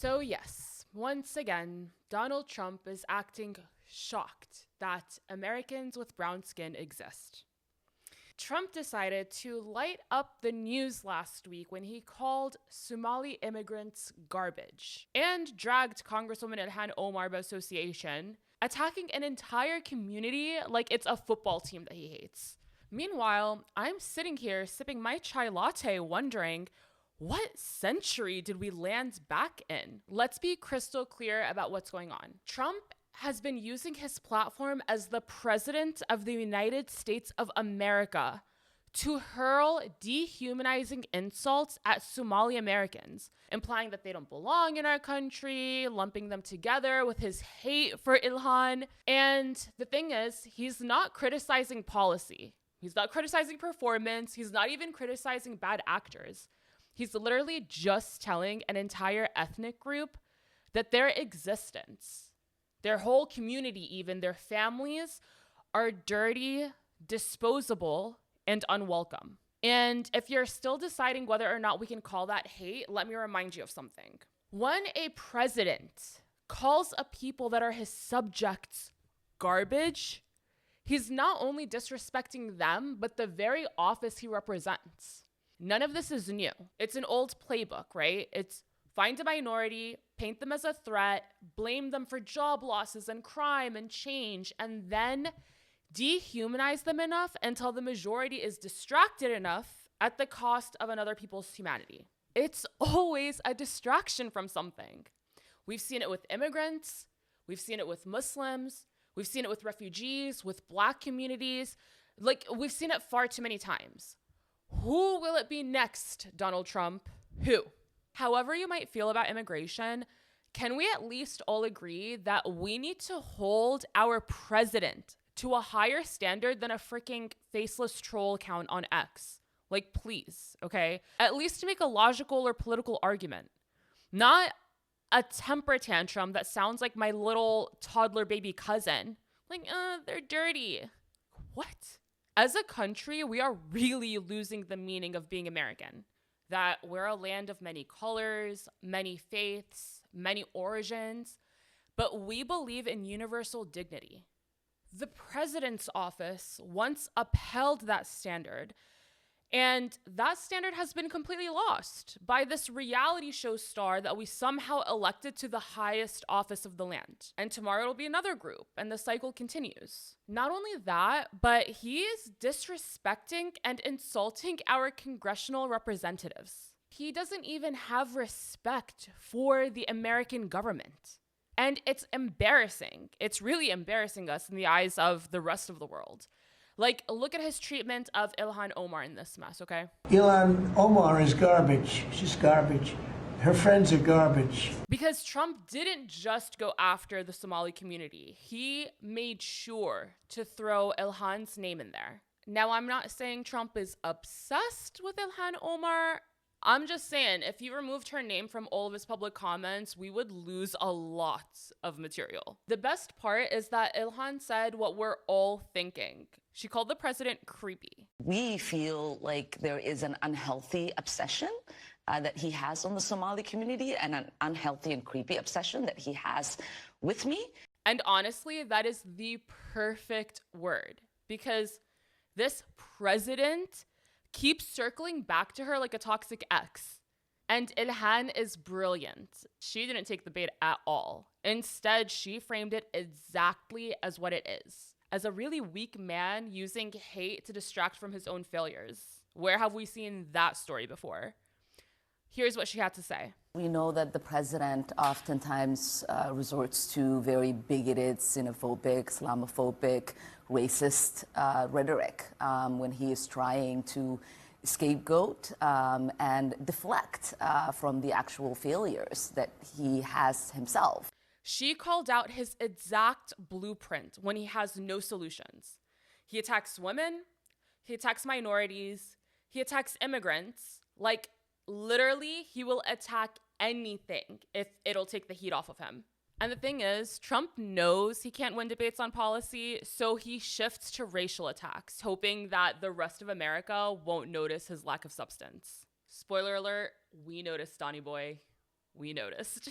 So yes, once again, Donald Trump is acting shocked that Americans with brown skin exist. Trump decided to light up the news last week when he called Somali immigrants garbage and dragged Congresswoman Ilhan Omar by association, attacking an entire community like it's a football team that he hates. Meanwhile, I'm sitting here sipping my chai latte wondering, what century did we land back in? Let's be crystal clear about what's going on. Trump has been using his platform as the president of the United States of America to hurl dehumanizing insults at Somali Americans, implying that they don't belong in our country, lumping them together with his hate for Ilhan. And the thing is, he's not criticizing policy. He's not criticizing performance. He's not even criticizing bad actors. He's literally just telling an entire ethnic group that their existence, their whole community, even their families, are dirty, disposable, and unwelcome. And if you're still deciding whether or not we can call that hate, let me remind you of something. When a president calls a people that are his subjects garbage, he's not only disrespecting them, but the very office he represents. None of this is new. It's an old playbook, right? It's find a minority, paint them as a threat, blame them for job losses and crime and change, and then dehumanize them enough until the majority is distracted enough at the cost of another people's humanity. It's always a distraction from something. We've seen it with immigrants. We've seen it with Muslims. We've seen it with refugees, with Black communities. We've seen it far too many times. Who will it be next, Donald Trump? Who? However you might feel about immigration, can we at least all agree that we need to hold our president to a higher standard than a freaking faceless troll account on X? Please, okay? At least to make a logical or political argument. Not a temper tantrum that sounds like my little toddler baby cousin. They're dirty. What? As a country, we are really losing the meaning of being American. That we're a land of many colors, many faiths, many origins, but we believe in universal dignity. The president's office once upheld that standard, and that standard has been completely lost by this reality show star that we somehow elected to the highest office of the land. And tomorrow it'll be another group, and the cycle continues. Not only that, but he is disrespecting and insulting our congressional representatives. He doesn't even have respect for the American government. And it's embarrassing. It's really embarrassing us in the eyes of the rest of the world. Look at his treatment of Ilhan Omar in this mess, okay? Ilhan Omar is garbage. She's garbage. Her friends are garbage. Because Trump didn't just go after the Somali community. He made sure to throw Ilhan's name in there. Now, I'm not saying Trump is obsessed with Ilhan Omar. I'm just saying, if he removed her name from all of his public comments, we would lose a lot of material. The best part is that Ilhan said what we're all thinking. She called the president creepy. We feel like there is an unhealthy obsession that he has on the Somali community, and an unhealthy and creepy obsession that he has with me. And honestly, that is the perfect word, because this president keeps circling back to her like a toxic ex. And Ilhan is brilliant. She didn't take the bait at all. Instead, she framed it exactly as what it is. As a really weak man using hate to distract from his own failures. Where have we seen that story before? Here's what she had to say. We know that the president oftentimes resorts to very bigoted, xenophobic, Islamophobic, racist rhetoric when he is trying to scapegoat and deflect from the actual failures that he has himself. She called out his exact blueprint when he has no solutions. He attacks women, he attacks minorities, he attacks immigrants. Literally, he will attack anything if it'll take the heat off of him. And the thing is, Trump knows he can't win debates on policy, so he shifts to racial attacks, hoping that the rest of America won't notice his lack of substance. Spoiler alert, we noticed, Donnie boy. we noticed.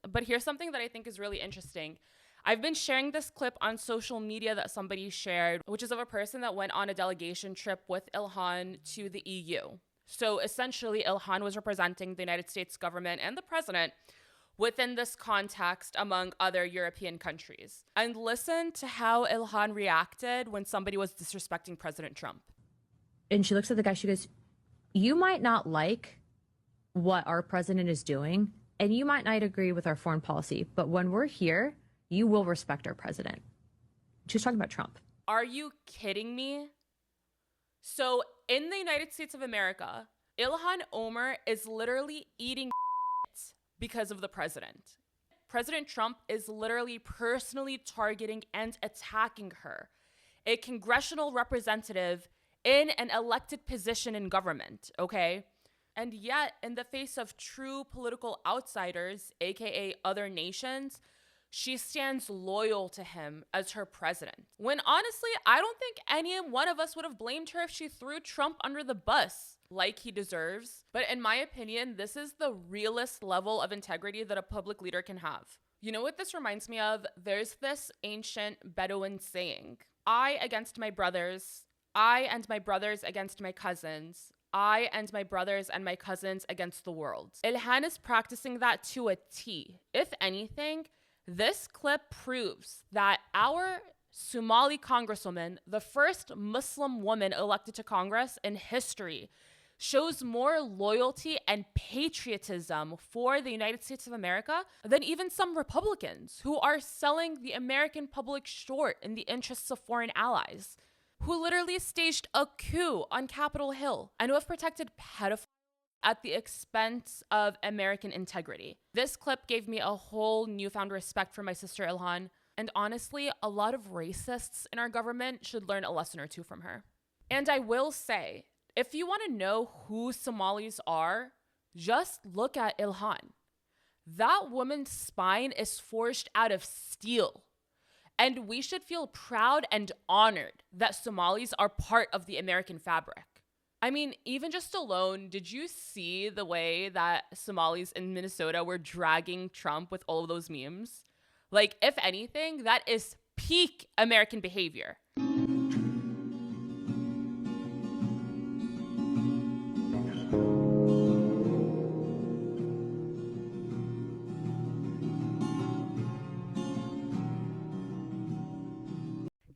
But here's something that I think is really interesting. I've been sharing this clip on social media that somebody shared, which is of a person that went on a delegation trip with Ilhan to the EU. So essentially, Ilhan was representing the United States government and the president within this context among other European countries. And listen to how Ilhan reacted when somebody was disrespecting President Trump. And she looks at the guy, she goes, you might not like what our president is doing, and you might not agree with our foreign policy, but when we're here, you will respect our president. She was talking about Trump. Are you kidding me? So in the United States of America, Ilhan Omar is literally eating because of the president. President Trump is literally personally targeting and attacking her, a congressional representative in an elected position in government, okay? And yet, in the face of true political outsiders, aka other nations, she stands loyal to him as her president. When honestly, I don't think any one of us would have blamed her if she threw Trump under the bus like he deserves. But in my opinion, this is the realest level of integrity that a public leader can have. You know what this reminds me of? There's this ancient Bedouin saying, I against my brothers, I and my brothers against my cousins, I and my brothers and my cousins against the world. Ilhan is practicing that to a T. If anything, this clip proves that our Somali congresswoman, the first Muslim woman elected to Congress in history, shows more loyalty and patriotism for the United States of America than even some Republicans who are selling the American public short in the interests of foreign allies, who literally staged a coup on Capitol Hill and who have protected pedophiles at the expense of American integrity. This clip gave me a whole newfound respect for my sister Ilhan, and honestly, a lot of racists in our government should learn a lesson or two from her. And I will say, if you want to know who Somalis are, just look at Ilhan. That woman's spine is forged out of steel. And we should feel proud and honored that Somalis are part of the American fabric. I mean, even just alone, did you see the way that Somalis in Minnesota were dragging Trump with all of those memes? Like, if anything, that is peak American behavior.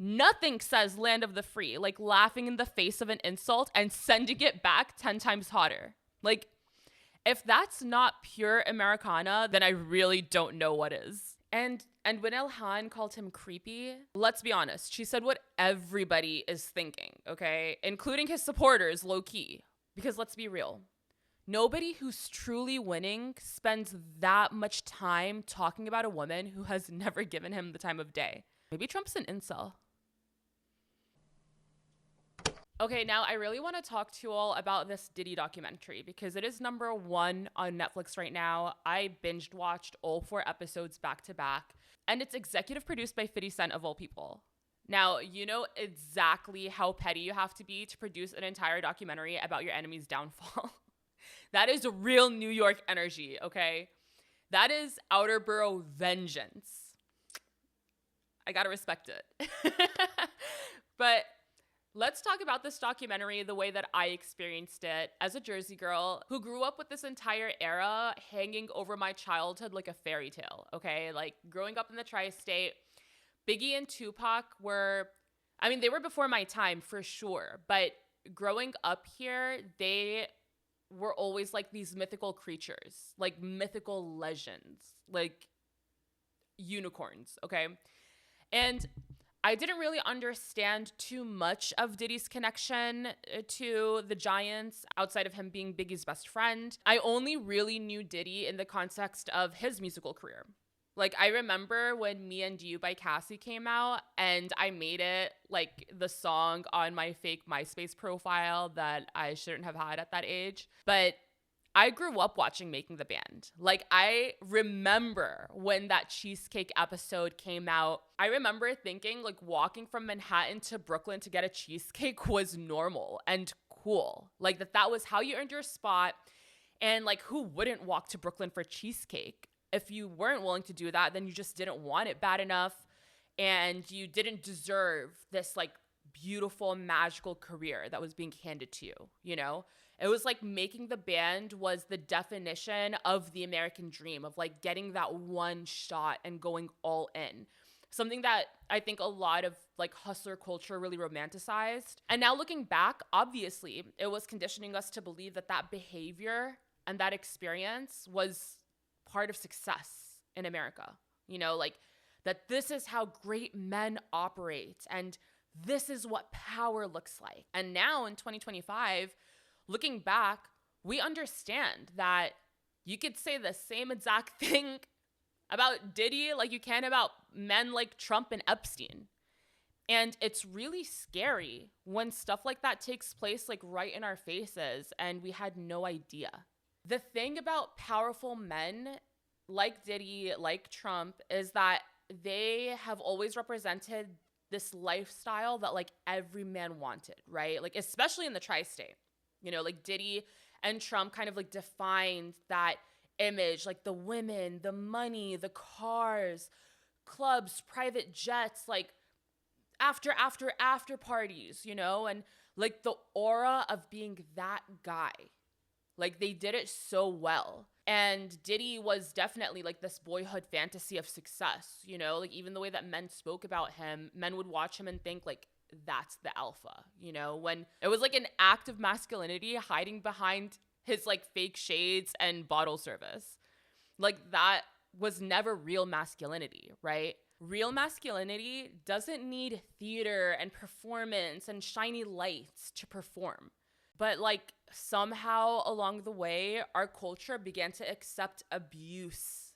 Nothing says land of the free like laughing in the face of an insult and sending it back 10 times hotter. Like, if that's not pure Americana, then I really don't know what is. And when Ilhan called him creepy, let's be honest, she said what everybody is thinking, okay? Including his supporters, low-key. Because let's be real, nobody who's truly winning spends that much time talking about a woman who has never given him the time of day. Maybe Trump's an incel. Okay, now I really want to talk to you all about this Diddy documentary because it is #1 on Netflix right now. I binged watched all 4 episodes back to back, and it's executive produced by 50 Cent of all people. Now, you know exactly how petty you have to be to produce an entire documentary about your enemy's downfall. That is real New York energy, okay? That is outer borough vengeance. I gotta respect it. But let's talk about this documentary the way that I experienced it as a Jersey girl who grew up with this entire era hanging over my childhood like a fairy tale, okay? Like, growing up in the tri-state, Biggie and Tupac were, I mean, they were before my time for sure, but growing up here, they were always like these mythical creatures, like mythical legends, like unicorns, okay? And I didn't really understand too much of Diddy's connection to the Giants outside of him being Biggie's best friend. I only really knew Diddy in the context of his musical career. Like, I remember when Me and You by Cassie came out and I made it like the song on my fake MySpace profile that I shouldn't have had at that age. But I grew up watching Making the Band. Like, I remember when that cheesecake episode came out. I remember thinking, like, walking from Manhattan to Brooklyn to get a cheesecake was normal and cool. Like, that was how you earned your spot And like, who wouldn't walk to Brooklyn for cheesecake? If you weren't willing to do that, then you just didn't want it bad enough, and you didn't deserve this like beautiful, magical career that was being handed to you, you know? It was like making the band was the definition of the American dream, of like getting that one shot and going all in. Something that I think a lot of like hustler culture really romanticized. And now looking back, obviously, it was conditioning us to believe that that behavior and that experience was part of success in America. You know, like that this is how great men operate and this is what power looks like. And now in 2025, looking back, we understand that you could say the same exact thing about Diddy like you can about men like Trump and Epstein. And it's really scary when stuff like that takes place like right in our faces and we had no idea. The thing about powerful men like Diddy, like Trump, is that they have always represented this lifestyle that like every man wanted, right? Like especially in the tri-state, you know, like Diddy and Trump kind of like defined that image, like the women, the money, the cars, clubs, private jets, like after parties, you know, and like the aura of being that guy. Like they did it so well. And Diddy was definitely like this boyhood fantasy of success, you know, like even the way that men spoke about him, men would watch him and think like, that's the alpha, you know, when it was like an act of masculinity hiding behind his like fake shades and bottle service. Like that was never real masculinity, right? Real masculinity doesn't need theater and performance and shiny lights to perform. But like somehow along the way, our culture began to accept abuse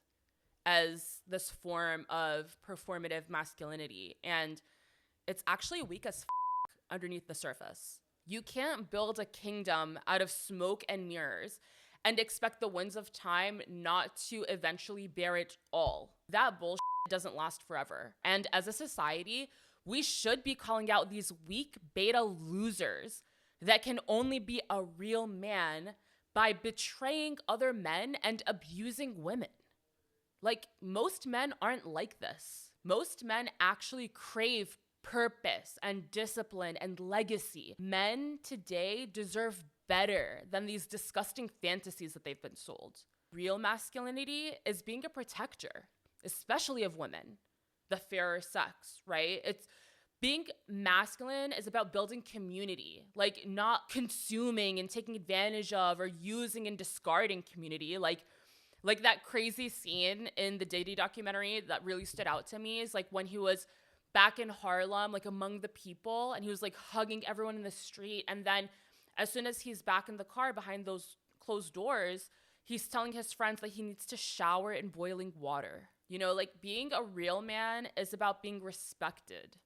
as this form of performative masculinity. And it's actually weak as underneath the surface. You can't build a kingdom out of smoke and mirrors and expect the winds of time not to eventually bear it all. That bullshit doesn't last forever. And as a society, we should be calling out these weak beta losers that can only be a real man by betraying other men and abusing women. Like, most men aren't like this. Most men actually crave purpose and discipline and legacy. Men today deserve better than these disgusting fantasies that they've been sold. Real masculinity is being a protector, especially of women, the fairer sex, right? It's being masculine is about building community, like not consuming and taking advantage of or using and discarding community. Like that crazy scene in the Diddy documentary that really stood out to me is like when he was back in Harlem, like among the people, and he was like hugging everyone in the street. And then as soon as he's back in the car behind those closed doors, he's telling his friends that he needs to shower in boiling water. You know, like being a real man is about being respected,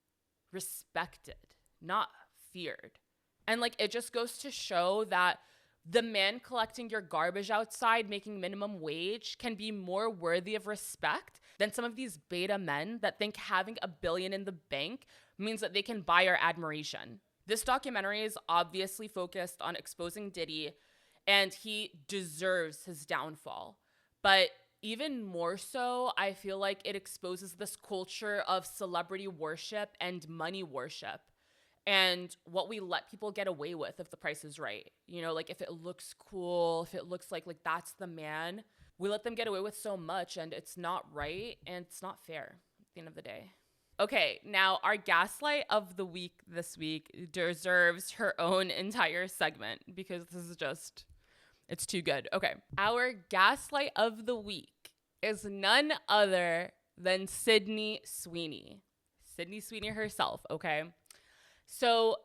not feared. And like, it just goes to show that the man collecting your garbage outside making minimum wage can be more worthy of respect than some of these beta men that think having $1 billion in the bank means that they can buy our admiration. This documentary is obviously focused on exposing Diddy, and he deserves his downfall. But even more so, I feel like it exposes this culture of celebrity worship and money worship and what we let people get away with if the price is right. You know, like if it looks cool, if it looks like that's the man, we let them get away with so much, and it's not right and it's not fair at the end of the day. Okay, now our gaslight of the week this week deserves her own entire segment because this is just, it's too good. Okay, our gaslight of the week is none other than Sydney Sweeney. Sydney Sweeney herself, okay? So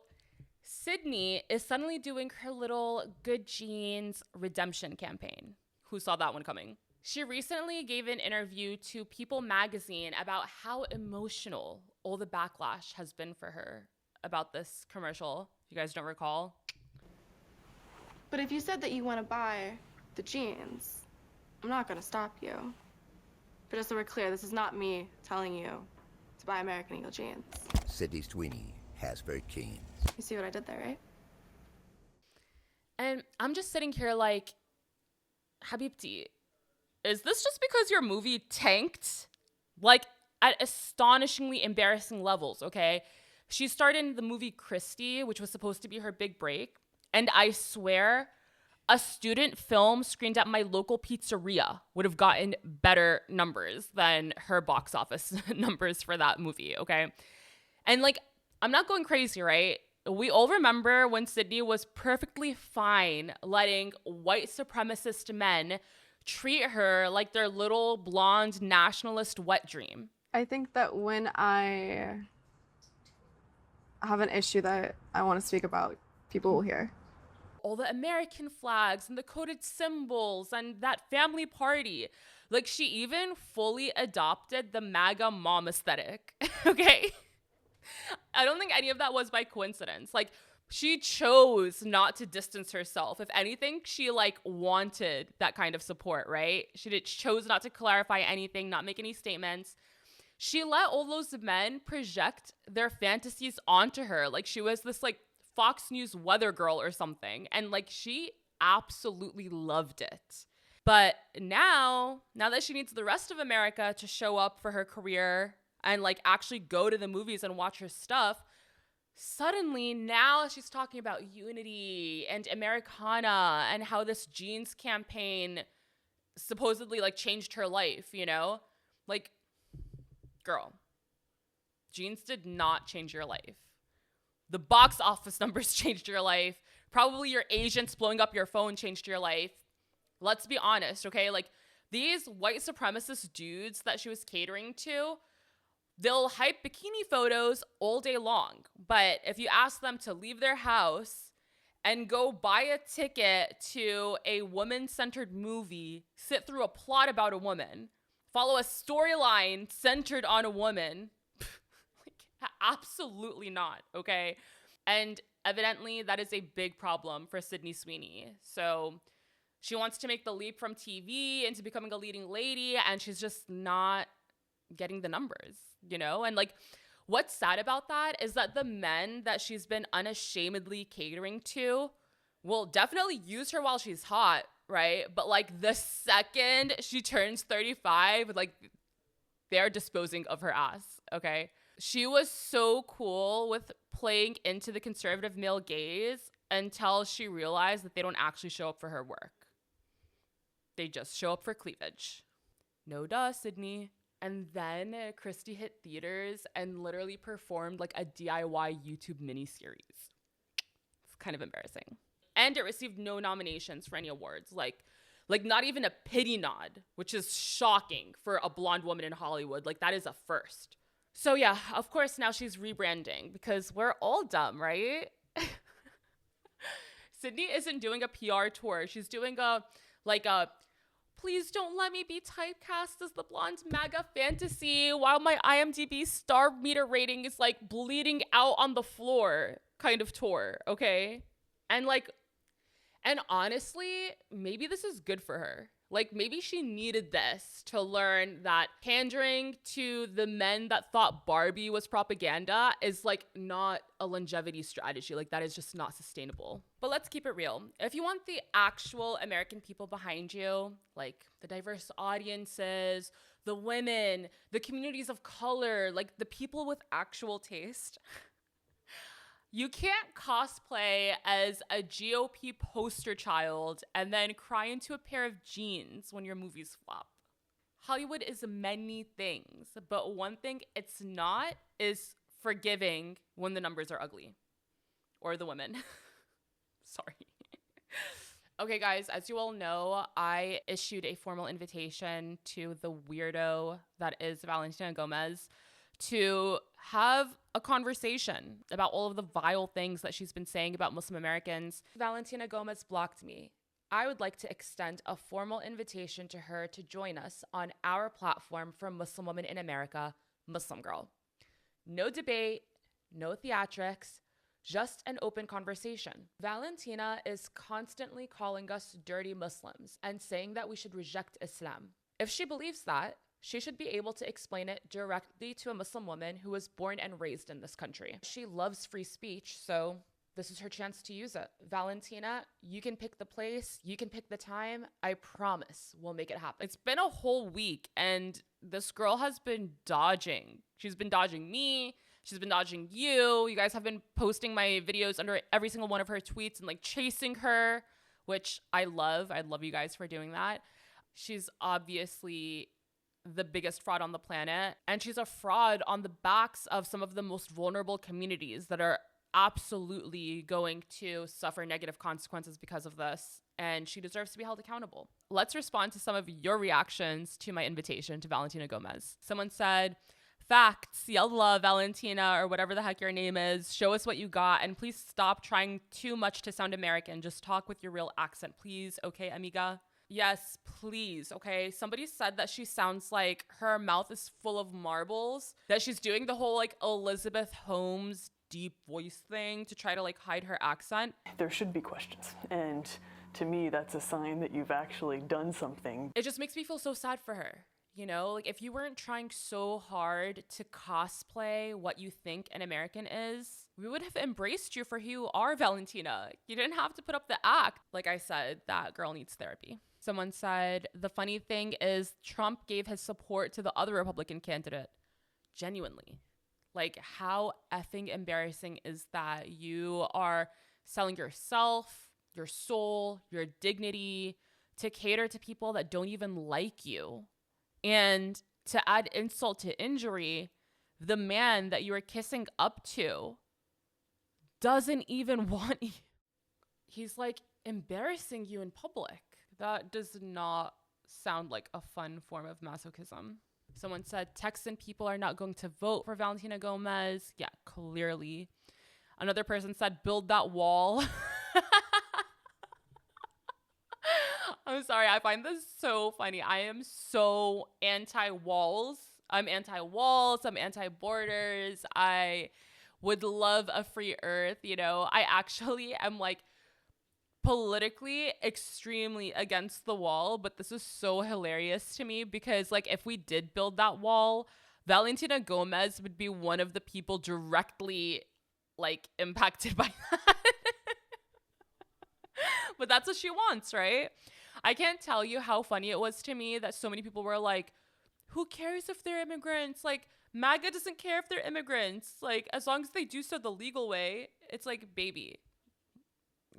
Sydney is suddenly doing her little good genes redemption campaign. Who saw that one coming? She recently gave an interview to People magazine about how emotional all the backlash has been for her about this commercial. If you guys don't recall. But if you said that you want to buy the jeans, I'm not going to stop you. But just so we're clear, this is not me telling you to buy American Eagle jeans. Sydney Sweeney has very keen. You see what I did there, right? And I'm just sitting here like, Habibti, is this just because your movie tanked? Like, at astonishingly embarrassing levels, okay? She starred in the movie Christie, which was supposed to be her big break. And I swear, a student film screened at my local pizzeria would have gotten better numbers than her box office numbers for that movie, okay? And like, I'm not going crazy, right? We all remember when Sydney was perfectly fine letting white supremacist men treat her like their little blonde nationalist wet dream. I think that when I have an issue that I want to speak about, people will hear. All the American flags and the coded symbols and that family party. Like, she even fully adopted the MAGA mom aesthetic, okay? I don't think any of that was by coincidence. Like, she chose not to distance herself. If anything, she like wanted that kind of support, right? She chose not to clarify anything, not make any statements. She let all those men project their fantasies onto her. Like, she was this like Fox News weather girl or something. And like, she absolutely loved it. But now that she needs the rest of America to show up for her career and like actually go to the movies and watch her stuff, suddenly now she's talking about unity and Americana and how this jeans campaign supposedly like changed her life, you know? Like, girl, jeans did not change your life. The box office numbers changed your life. Probably your agents blowing up your phone changed your life. Let's be honest, okay? Like, these white supremacist dudes that she was catering to, they'll hype bikini photos all day long. But if you ask them to leave their house and go buy a ticket to a woman-centered movie, sit through a plot about a woman, follow a storyline centered on a woman, like, absolutely not, okay? And evidently, that is a big problem for Sydney Sweeney. So she wants to make the leap from TV into becoming a leading lady, and she's just not getting the numbers, you know? And like, what's sad about that is that the men that she's been unashamedly catering to will definitely use her while she's hot, right? But like, the second she turns 35, like, they're disposing of her ass, okay? She was so cool with playing into the conservative male gaze until she realized that they don't actually show up for her work. They just show up for cleavage. No duh, Sydney. And then Christie hit theaters and literally performed like a DIY YouTube miniseries. It's kind of embarrassing. And it received no nominations for any awards. Like not even a pity nod, which is shocking for a blonde woman in Hollywood. Like, that is a first. So yeah, of course now she's rebranding because we're all dumb, right? Sydney isn't doing a PR tour. She's doing a please don't let me be typecast as the blonde MAGA fantasy while my IMDb star meter rating is like bleeding out on the floor kind of tour, okay? And honestly, maybe this is good for her. Like, maybe she needed this to learn that pandering to the men that thought Barbie was propaganda is like not a longevity strategy. Like, that is just not sustainable. But let's keep it real. If you want the actual American people behind you, like the diverse audiences, the women, the communities of color, like the people with actual taste, you can't cosplay as a GOP poster child and then cry into a pair of jeans when your movies flop. Hollywood is many things, but one thing it's not is forgiving when the numbers are ugly. Or the women. Sorry. Okay, guys, as you all know, I issued a formal invitation to the weirdo that is Valentina Gomez to have a conversation about all of the vile things that she's been saying about Muslim Americans. Valentina Gomez blocked me. I would like to extend a formal invitation to her to join us on our platform for Muslim women in America, Muslim Girl. No debate, no theatrics, just an open conversation. Valentina is constantly calling us dirty Muslims and saying that we should reject Islam. If she believes that, she should be able to explain it directly to a Muslim woman who was born and raised in this country. She loves free speech, so this is her chance to use it. Valentina, you can pick the place, you can pick the time. I promise we'll make it happen. It's been a whole week and this girl has been dodging. She's been dodging me. She's been dodging you. You guys have been posting my videos under every single one of her tweets and like chasing her, which I love. I love you guys for doing that. She's obviously the biggest fraud on the planet. And she's a fraud on the backs of some of the most vulnerable communities that are absolutely going to suffer negative consequences because of this. And she deserves to be held accountable. Let's respond to some of your reactions to my invitation to Valentina Gomez. Someone said, facts, yalla, Valentina, or whatever the heck your name is. Show us what you got. And please stop trying too much to sound American. Just talk with your real accent, please. Okay, amiga? Yes, please. Okay. Somebody said that she sounds like her mouth is full of marbles, that she's doing the whole like Elizabeth Holmes deep voice thing to try to like hide her accent. There should be questions. And to me, that's a sign that you've actually done something. It just makes me feel so sad for her. You know, like if you weren't trying so hard to cosplay what you think an American is, we would have embraced you for who you are, Valentina. You didn't have to put up the act. Like I said, that girl needs therapy. Someone said, the funny thing is Trump gave his support to the other Republican candidate. Genuinely. Like how effing embarrassing is that? You are selling yourself, your soul, your dignity to cater to people that don't even like you. And to add insult to injury, the man that you are kissing up to doesn't even want you. He's like embarrassing you in public. That does not sound like a fun form of masochism. Someone said Texan people are not going to vote for Valentina Gomez. Yeah, clearly. Another person said build that wall. I'm sorry, I find this so funny. I am so anti-walls. I'm anti-walls, I'm anti-borders. I would love a free earth, you know. I actually am like politically extremely against the wall, but this is so hilarious to me because like if we did build that wall, Valentina Gomez would be one of the people directly like impacted by that. But that's what she wants, right? I can't tell you how funny it was to me that so many people were like, who cares if they're immigrants? Like, MAGA doesn't care if they're immigrants. Like, as long as they do so the legal way, it's like, baby.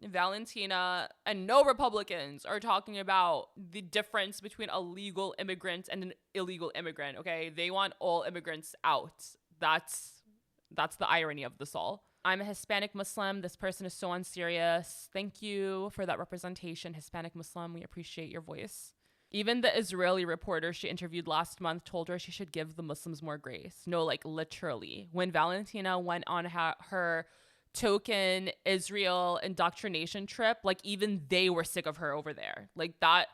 Valentina and no Republicans are talking about the difference between a legal immigrant and an illegal immigrant, okay? They want all immigrants out. That's the irony of this all. I'm a Hispanic Muslim. This person is so unserious. Thank you for that representation, Hispanic Muslim. We appreciate your voice. Even the Israeli reporter she interviewed last month told her she should give the Muslims more grace. No, like literally. When Valentina went on her token Israel indoctrination trip, like even they were sick of her over there. Like that.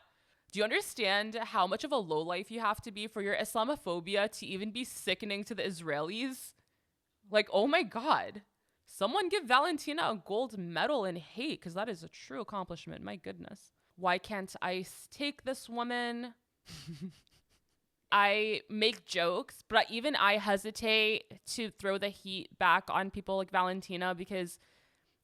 Do you understand how much of a lowlife you have to be for your Islamophobia to even be sickening to the Israelis? Like, oh my God. Someone give Valentina a gold medal in hate, because that is a true accomplishment. My goodness. Why can't ICE take this woman? I make jokes, but even I hesitate to throw the heat back on people like Valentina because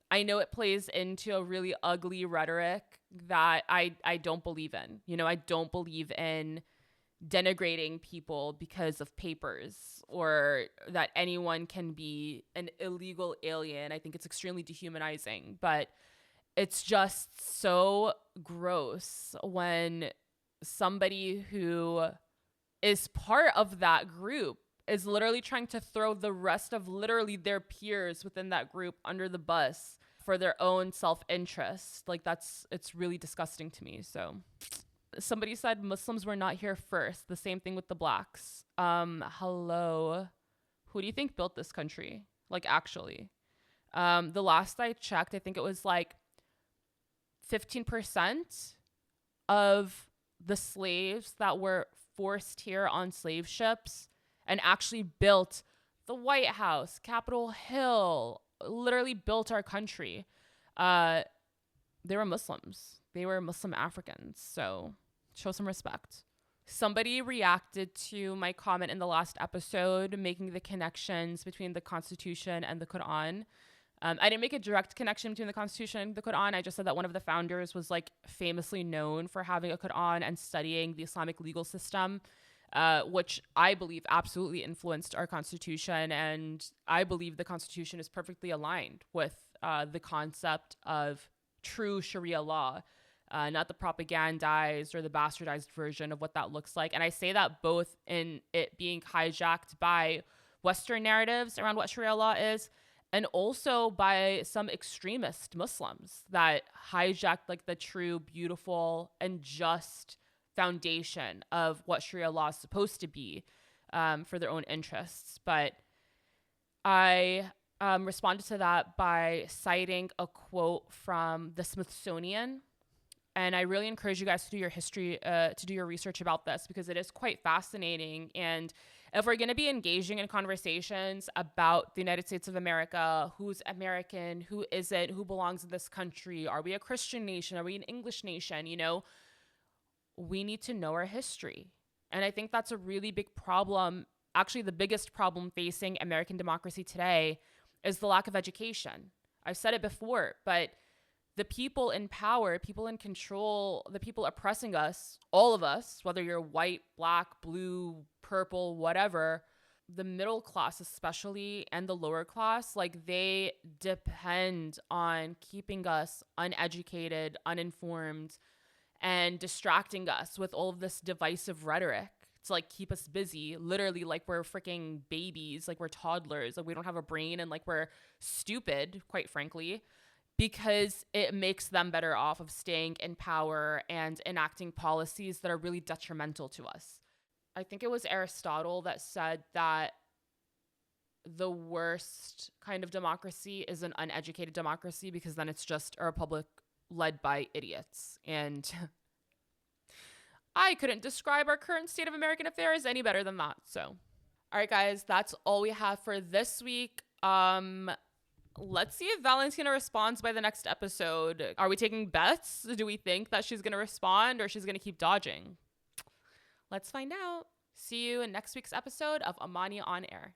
I know it plays into a really ugly rhetoric that I don't believe in. You know, I don't believe in denigrating people because of papers or that anyone can be an illegal alien. I think it's extremely dehumanizing, but it's just so gross when somebody who is part of that group is literally trying to throw the rest of literally their peers within that group under the bus for their own self-interest. Like it's really disgusting to me. So somebody said Muslims were not here first. The same thing with the blacks. Hello. Who do you think built this country? Like actually. The last I checked, I think it was like 15% of the slaves that were forced here on slave ships and actually built the White House, Capitol Hill, literally built our country. They were Muslims. They were Muslim Africans. So show some respect. Somebody reacted to my comment in the last episode, making the connections between the Constitution and the Quran. I didn't make a direct connection between the Constitution and the Quran. I just said that one of the founders was like famously known for having a Quran and studying the Islamic legal system, which I believe absolutely influenced our Constitution. And I believe the Constitution is perfectly aligned with the concept of true Sharia law, not the propagandized or the bastardized version of what that looks like. And I say that both in it being hijacked by Western narratives around what Sharia law is, and also by some extremist Muslims that hijacked like the true, beautiful, and just foundation of what Sharia law is supposed to be for their own interests. But I responded to that by citing a quote from the Smithsonian. And I really encourage you guys to do your history, to do your research about this, because it is quite fascinating. And if we're going to be engaging in conversations about the United States of America, who's American, who isn't, who belongs in this country, are we a Christian nation? Are we an English nation? You know, we need to know our history. And I think that's a really big problem. Actually, the biggest problem facing American democracy today is the lack of education. I've said it before, but the people in power, people in control, the people oppressing us, all of us, whether you're white, black, blue, purple, whatever, the middle class especially, and the lower class, like they depend on keeping us uneducated, uninformed, and distracting us with all of this divisive rhetoric to like keep us busy, literally like we're freaking babies, like we're toddlers, like we don't have a brain, and like we're stupid, quite frankly, because it makes them better off of staying in power and enacting policies that are really detrimental to us. I think it was Aristotle that said that the worst kind of democracy is an uneducated democracy, because then it's just a republic led by idiots. And I couldn't describe our current state of American affairs any better than that. So, all right, guys, that's all we have for this week. Let's see if Valentina responds by the next episode. Are we taking bets? Do we think that she's going to respond or she's going to keep dodging? Let's find out. See you in next week's episode of Amani on Air.